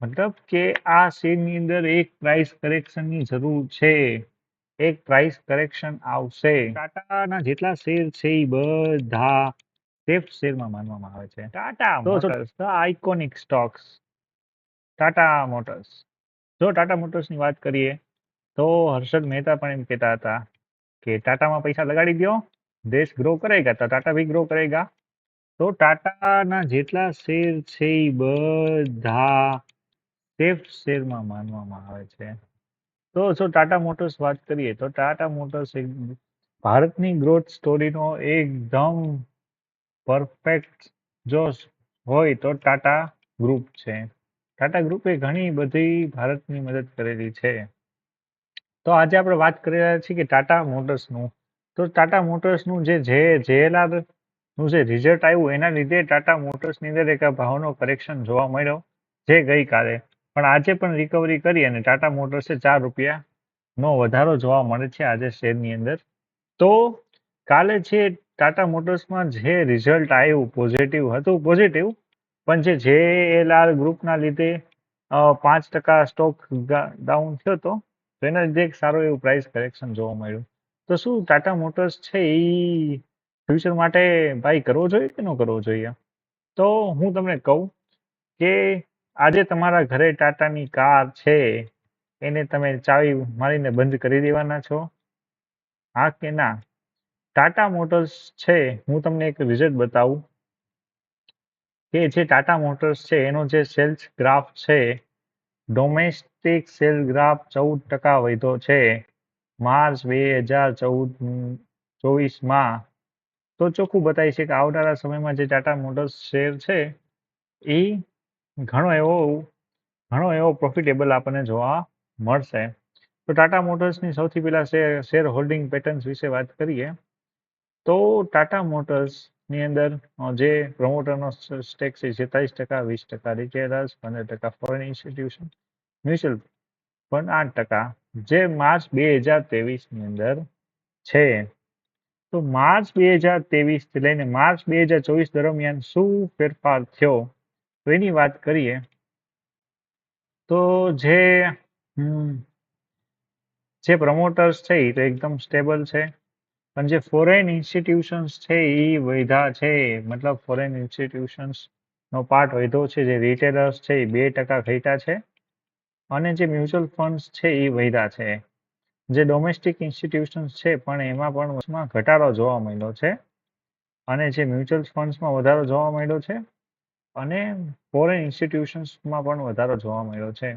મતલબ કે આ શેરની અંદર એક પ્રાઇસ કરેક્શનની જરૂર છે. એક પ્રાઇસ કરેક્શન આવશે. ટાટાના જેટલા શેર છે એ બધા સેફ શેરમાં માનવામાં આવે છે. Tata Motors the iconic stocks. Tata Motors. જો ટાટા મોટર્સની વાત કરીએ તો હર્ષદ મહેતા પણ એમ કહેતા હતા કે ટાટામાં પૈસા લગાડી દો, દેશ ગ્રો કરેગા તો ટાટા ભી ગ્રો કરેગા. તો ટાટાના જેટલા શેર છે એ બધા સેફ શેરમાં માનવામાં આવે છે. તો જો ટાટા મોટર્સ વાત કરીએ તો ટાટા મોટર્સ ભારતની ગ્રોથ સ્ટોરીનો એકદમ પરફેક્ટ જો હોય તો ટાટા ગ્રુપ છે. ટાટા ગ્રુપે ઘણી બધી ભારતની મદદ કરેલી છે. તો આજે આપણે વાત કરી રહ્યા છીએ કે ટાટા મોટર્સનું. તો ટાટા મોટર્સનું જે JLR નું જે રિઝલ્ટ આવ્યું એના લીધે ટાટા મોટર્સની અંદર એક ભાવનો કરેક્શન જોવા મળ્યો જે ગઈકાલે, પણ આજે પણ રિકવરી કરી અને ટાટા મોટર્સે ₹4નો વધારો જોવા મળે છે આજે શેરની અંદર. તો કાલે છે ટાટા મોટર્સમાં જે રિઝલ્ટ આવ્યું પોઝિટિવ હતું, પોઝિટિવ, પણ જે JLR ગ્રુપના લીધે 5% સ્ટોક ડાઉન થયો હતો, તો એના લીધે એક સારું એવું પ્રાઇસ કરેક્શન જોવા મળ્યું. તો શું ટાટા મોટર્સ છે એ ફ્યુચર માટે બાય કરવો જોઈએ કે ન કરવો જોઈએ? તો હું તમને કહું કે આજે તમારા ઘરે ટાટાની કાર છે એને તમે ચાવી મારીને બંધ કરી દેવાના છો? હા કે ના? ટાટા મોટર્સ છે, હું તમને એક રિઝલ્ટ બતાવું કે જે ટાટા મોટર્સ છે એનો જે સેલ્સ ગ્રાફ છે, ડોમેસ્ટિક સેલ ગ્રાફ 14% વધ્યો છે માર્ચ 2024માં. તો ચોખ્ખું બતાવી છે કે આવનારા સમયમાં જે ટાટા મોટર્સ શેર છે એ ઘણો એવો પ્રોફિટેબલ આપણને જોવા મળશે. તો ટાટા મોટર્સની સૌથી પહેલા શેર હોલ્ડિંગ પેટર્ન્સ વિશે વાત કરીએ તો ટાટા મોટર્સની અંદર જે પ્રમોટરનો સ્ટેક છે 47%, 20% retailers, 15% foreign institution, mutual fund 8%, જે માર્ચ 2023ની અંદર છે. તો માર્ચ 2023 થી લઈને માર્ચ 2024 દરમિયાન શું ફેરફાર થયો તો એની વાત કરીએ તો જે પ્રમોટર્સ છે એ તો એકદમ સ્ટેબલ છે, પણ જે ફોરેન ઇન્સ્ટિટ્યુશન્સ છે એ વધ્યા છે. મતલબ ફોરેન ઇન્સ્ટિટ્યુશન્સનો પાર્ટ વધ્યો છે. જે રિટેલર્સ છે એ 2% ઘટ્યા છે અને જે મ્યુચ્યુઅલ ફંડ્સ છે એ વધ્યા છે. જે ડોમેસ્ટિક ઇન્સ્ટિટ્યુશન્સ છે પણ એમાં પણ ઘટાડો જોવા મળ્યો છે અને જે મ્યુચ્યુઅલ ફંડ્સમાં વધારો જોવા મળ્યો છે અને ફોરેન ઇન્સ્ટિટ્યુશન્સમાં પણ વધારો જોવા મળ્યો છે.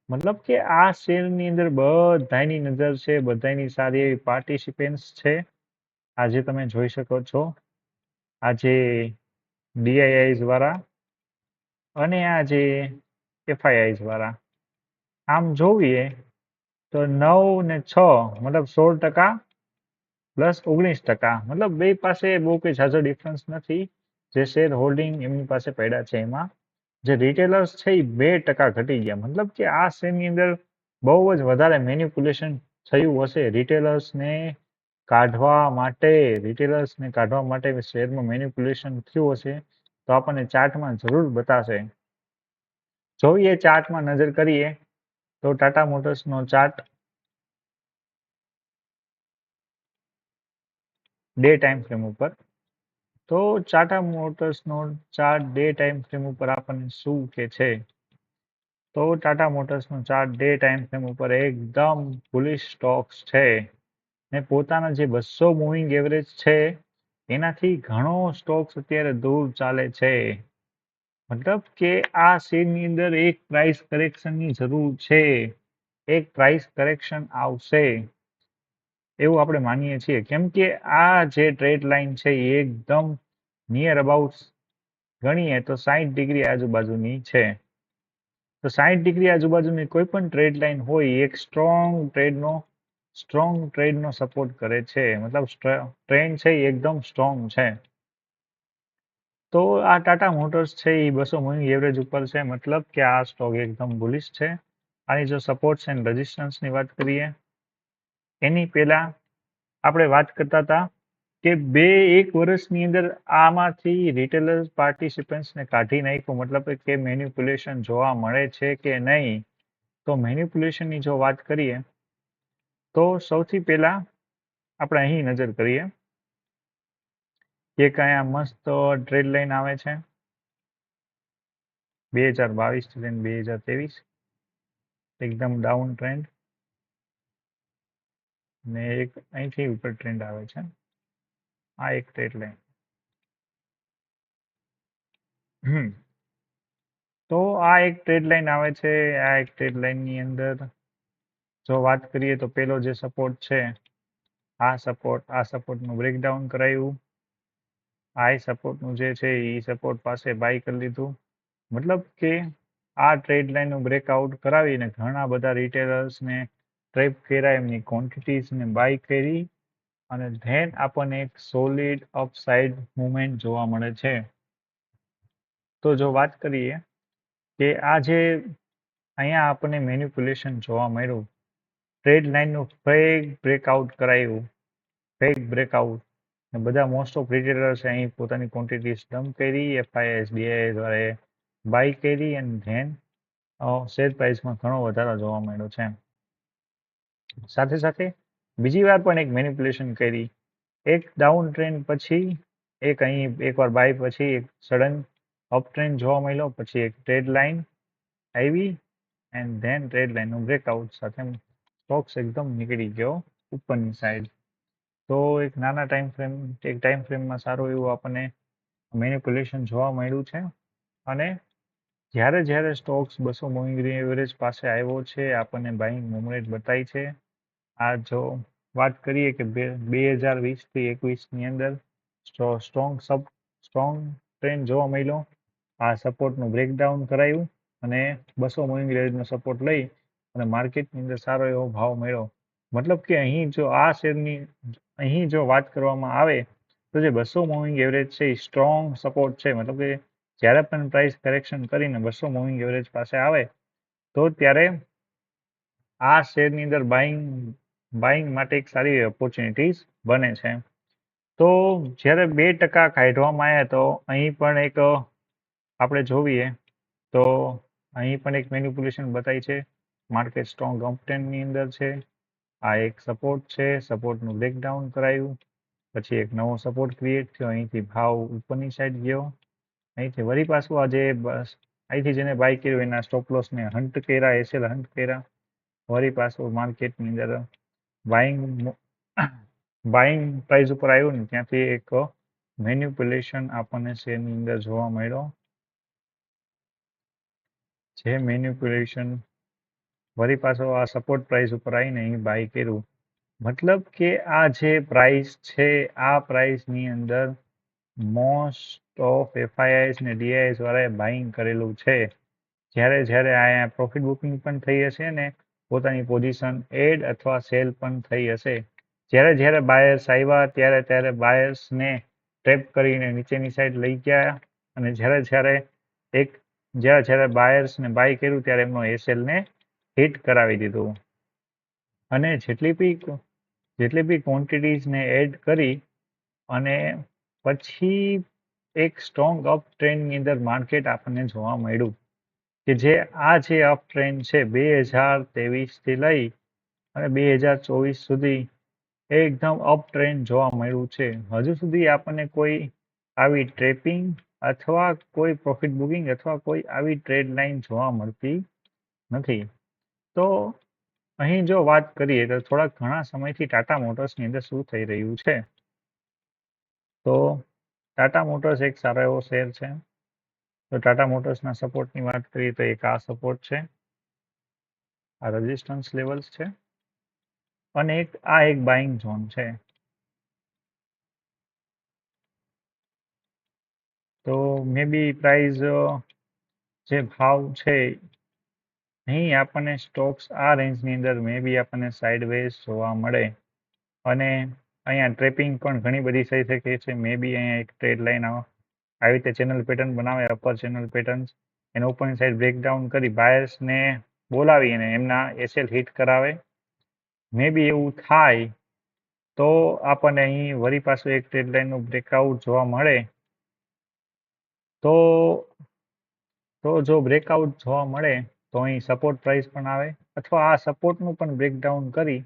મતલબ કે આ શેરની અંદર બધાની નજર છે, બધાની સારી એવી પાર્ટિસિપેન્સ છે. આજે તમે જોઈ શકો છો આજે DIIs વાળા અને આજે FIIs વાળા આમ જોઈએ તો 9 ને 6 મતલબ 16% પ્લસ 19%, મતલબ બે પાસે બહુ કઈ ઝાઝો ડિફરન્સ નથી. જે શેર હોલ્ડિંગ એમની પાસે પડ્યા છે એમાં જે રિટેલર્સ છે એ 2% ઘટી ગયા. મતલબ કે આ શેરની અંદર બહુ જ વધારે મેન્યુપ્યુલેશન થયું હશે. રિટેલર્સને કાઢવા માટે શેરમાં મેન્યુપ્યુલેશન થયું હશે તો આપણને ચાર્ટમાં જરૂર બતાશે. જોઈએ ચાર્ટમાં નજર કરીએ તો ટાટા મોટર્સનો ચાર્ટ ડે ટાઈમ ફ્રેમ ઉપર, તો ટાટા મોટર્સનો ચાર્ટ ડે ટાઈમ ફ્રેમ ઉપર આપણને શું કે છે તો ટાટા મોટર્સનો ચાર્ટ ડે ટાઈમ ફ્રેમ ઉપર એકદમ બુલિશ સ્ટોક્સ છે ને પોતાના જે 200 મૂવિંગ એવરેજ છે એનાથી ઘણો સ્ટોક્સ અત્યારે દૂર ચાલે છે. મતલબ કે આ શેરની અંદર એક પ્રાઇસ કરેક્શનની જરૂર છે. એક પ્રાઇસ કરેક્શન આવશે એવું આપણે માનીએ છીએ, કેમ કે આ જે ટ્રેડ લાઇન છે એ એકદમ નિયર અબાઉટ ગણીએ તો 60° આજુબાજુની છે. તો 60° આજુબાજુની કોઈ પણ ટ્રેડ લાઇન હોય એક સ્ટ્રોંગ ટ્રેડનો સપોર્ટ કરે છે. મતલબ ટ્રેન્ડ છે એ એકદમ સ્ટ્રોંગ છે. તો આ ટાટા મોટર્સ છે એ 200 મૂવિંગ એવરેજ ઉપર છે. મતલબ કે આ સ્ટોક એકદમ બુલિશ છે. આની જો સપોર્ટ્સ એન્ડ રેઝિસ્ટન્સની વાત કરીએ એની પહેલા આપણે વાત કરતા હતા કે એક વર્ષની અંદર આમાંથી રિટેલર પાર્ટિસિપન્ટ્સને કાઢી નાખ્યું, મતલબ કે મેન્યુપ્યુલેશન જોવા મળે છે કે નહીં. તો મેન્યુપ્યુલેશનની જો વાત કરીએ તો સૌથી પહેલા આપણે અહીં નજર કરીએ કે કયા મસ્ત ટ્રેડ લાઈન આવે છે 2022 થી લઈને 2023, એકદમ ડાઉન ટ્રેન્ડ, ને એક અહીંથી ઉપર ટ્રેન્ડ આવે છે. આ એક ટ્રેડ લાઈન. તો આ એક ટ્રેડ લાઈન આવે છે. આ એક ટ્રેડ લાઈનની અંદર જો વાત કરીએ તો પેલો જે સપોર્ટ છે આ સપોર્ટનું બ્રેકડાઉન કરાયું. આ સપોર્ટનું જે છે એ સપોર્ટ પાસે બાય કરી લીધું. મતલબ કે આ ટ્રેડ લાઈનનું બ્રેકઆઉટ કરાવીને ઘણા બધા રિટેલર્સને ટ્રેપ કર્યા, એમની ક્વોન્ટિટીઝને બાય કરી, અને ધેન આપણને એક સોલિડ અપસાઇડ મુવમેન્ટ જોવા મળે છે. તો જો વાત કરીએ કે આ જે અહીંયા આપણને મેન્યુપ્યુલેશન જોવા મળ્યું, ટ્રેડ લાઇનનું ફેક બ્રેકઆઉટ કરાયું, ફેક બ્રેકઆઉટ, ને બધા મોસ્ટ ઓફ રિટેલર્સે અહીં પોતાની ક્વોન્ટિટીઝ ડમ્પ કરી, એફઆઈએસ ડીઆઈએસ વાળાએ બાય કરી, અને ધેન શેર પ્રાઇસમાં ઘણો વધારો જોવા મળ્યો છે. સાથે સાથે બીજી વાર પણ એક મેનિપ્યુલેશન કરી, એક ડાઉન ટ્રેન્ડ પછી એક અહીં એકવાર બાય પછી એક સડન અપ ટ્રેન્ડ જોવા મળ્યો, પછી એક ટ્રેડ લાઇન આવી, એન્ડ ધેન ટ્રેડ લાઇનનું બ્રેકઆઉટ સાથે સ્ટોક્સ એકદમ નીકળી ગયો ઉપરની સાઈડ. તો એક નાના ટાઈમ ફ્રેમમાં સારું એવું આપણને મેનિપ્યુલેશન જોવા મળ્યું છે. અને જ્યારે સ્ટોક્સ 200 મૂવિંગ એવરેજ પાસે આવ્યો છે, આપણને બાઇંગ મોમેન્ટ બતાવી છે. આ જો વાત કરીએ કે 2020 થી 21ની અંદર સ્ટ્રોંગ ટ્રેન્ડ જોવા મળ્યો. આ સપોર્ટનું બ્રેકડાઉન કરાયું અને 200 મૂવિંગ એવરેજનો સપોર્ટ લઈ અને માર્કેટની અંદર સારો એવો ભાવ મળ્યો. મતલબ કે અહીં જો આ શેરની અહીં જો વાત કરવામાં આવે તો જે 200 મૂવિંગ એવરેજ છે એ સ્ટ્રોંગ સપોર્ટ છે. મતલબ કે જ્યારે પણ પ્રાઇસ કરેક્શન કરીને 200 મૂવિંગ એવરેજ પાસે આવે તો ત્યારે આ શેરની અંદર બાઇંગ માટે એક સારી ઓપોર્ચ્યુનિટીઝ બને છે. તો જ્યારે 2% કાઢવામાં આવ્યા તો અહીં પણ એક આપણે જોઈએ તો અહીં પણ એક મેનિપ્યુલેશન બતાવી છે. માર્કેટ સ્ટ્રોંગ અપટ્રેન્ડની અંદર છે. આ એક સપોર્ટ છે, સપોર્ટનું બ્રેકડાઉન કરાયું, પછી એક નવો સપોર્ટ ક્રિએટ થયો, અહીંથી ભાવ ઉપરની સાઈડ ગયો, અહીંથી વળી પાછું આજે અહીંથી જેને બાય કર્યું એના સ્ટોપ લોસને હન્ટ કર્યા, એસએલ હન્ટ કર્યા, વળી પાછું માર્કેટની અંદર બાઇંગ પ્રાઇસ ઉપર આવ્યું ને ત્યાંથી એક મેન્યુપ્યુલેશન આપણને શેરની અંદર જોવા મળ્યો. જે મેન્યુપ્યુલેશન વળી પાછો આ સપોર્ટ પ્રાઇસ ઉપર આવીને અહીં બાય કર્યું. મતલબ કે આ જે પ્રાઇસ છે આ પ્રાઇસની અંદર મોસ્ટ ઓફ એફઆઈઆઈસ ને ડીઆઈએસ વાળાએ બાઇંગ કરેલું છે. જ્યારે અહીંયા પ્રોફિટ બુકિંગ પણ થઈ હશે ને પોતાની પોઝિશન એડ અથવા સેલ પણ થઈ હશે. જ્યારે બાયર્સ આવ્યા ત્યારે બાયર્સને ટ્રેપ કરીને નીચેની સાઈડ લઈ ગયા, અને જ્યારે બાયર્સને બાય કર્યું ત્યારે એમનો એસએલને હિટ કરાવી દીધું. અને જેટલી બી ક્વોન્ટિટીઝને એડ કરી અને પછી એક સ્ટ્રોંગ અપ ટ્રેન્ડની અંદર માર્કેટ આપણને જોવા મળ્યું કે જે અપ ટ્રેન્ડ છે 2023થી લઈ અને 2024 સુધી એકદમ અપ ટ્રેન્ડ જોવા મળ્યું છે. હજુ સુધી આપણને કોઈ આવી ટ્રેપિંગ અથવા કોઈ પ્રોફિટ બુકિંગ અથવા કોઈ આવી ટ્રેડ લાઇન જોવા મળતી નથી. તો અહીં જો વાત કરીએ તો થોડાક ઘણા સમયથી ટાટા મોટર્સની અંદર શું થઈ રહ્યું છે. તો ટાટા મોટર્સ એક સારો એવો શેર છે. તો ટાટા મોટર્સના સપોર્ટની વાત કરીએ તો એક આ સપોર્ટ છે, આ રેઝિસ્ટન્સ લેવલ્સ છે, અને એક બાઇંગ ઝોન છે. તો મે બી પ્રાઇસ જે ભાવ છે અહીં આપણને સ્ટોક્સ આ રેન્જની અંદર મે બી આપણને સાઇડવેઝ જોવા મળે, અને અહીંયા ટ્રેપિંગ પણ ઘણી બધી થઈ શકે છે. મે બી અહીંયા એક ટ્રેડ લાઇન આવી રીતે ચેનલ પેટર્ન બનાવે, અપર ચેનલ પેટર્ન્સ, એને ઉપરની સાઈડ બ્રેકડાઉન કરી બાયર્સને બોલાવી અને એમના એસએલ હિટ કરાવે. મે બી એવું થાય તો આપણને અહીં વળી પાછું એક ટ્રેડ લાઇનનું બ્રેકઆઉટ જોવા મળે તો જો બ્રેકઆઉટ જોવા મળે તો અહીં સપોર્ટ પ્રાઇસ પણ આવે અથવા આ સપોર્ટનું પણ બ્રેકડાઉન કરી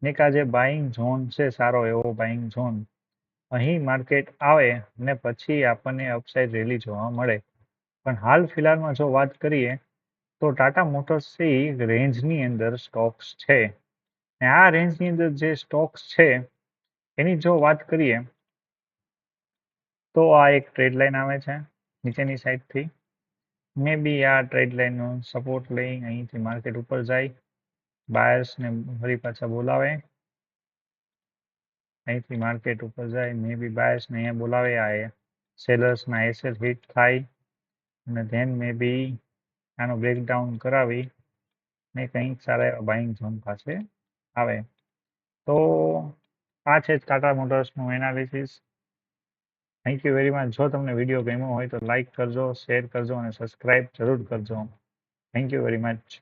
ને આ જે બાઇંગ ઝોન છે સારો એવો બાઇંગ ઝોન અહીં માર્કેટ આવે ને પછી આપણને અપસાઇડ રેલી જોવા મળે. પણ હાલ ફિલહાલમાં જો વાત કરીએ તો ટાટા મોટર્સ રેન્જની અંદર સ્ટોક્સ છે ને આ રેન્જની અંદર જે સ્ટોક્સ છે એની જો વાત કરીએ તો આ એક ટ્રેડ લાઇન આવે છે નીચેની સાઈડથી મે બી આ ટ્રેડ લાઇનનો સપોર્ટ લઈ અહીંથી માર્કેટ ઉપર જાય બાયર્સને ફરી પાછા બોલાવે અહીંથી માર્કેટ ઉપર જાય મે બી બાયર્સને અહીંયા બોલાવે આ સેલર્સના એસએલ હિટ થાય અને ધેન મે બી આનો બ્રેકડાઉન કરાવી ને કંઈક સારા એવા બાઇંગ ઝોન પાસે આવે તો આ છે ટાટા મોટર્સનું analysis. Thank you very much. જો તમને વિડીયો ગમ્યો હોય તો લાઈક કરજો, શેર કરજો અને સબસ્ક્રાઈબ જરૂર કરજો. Thank you very much.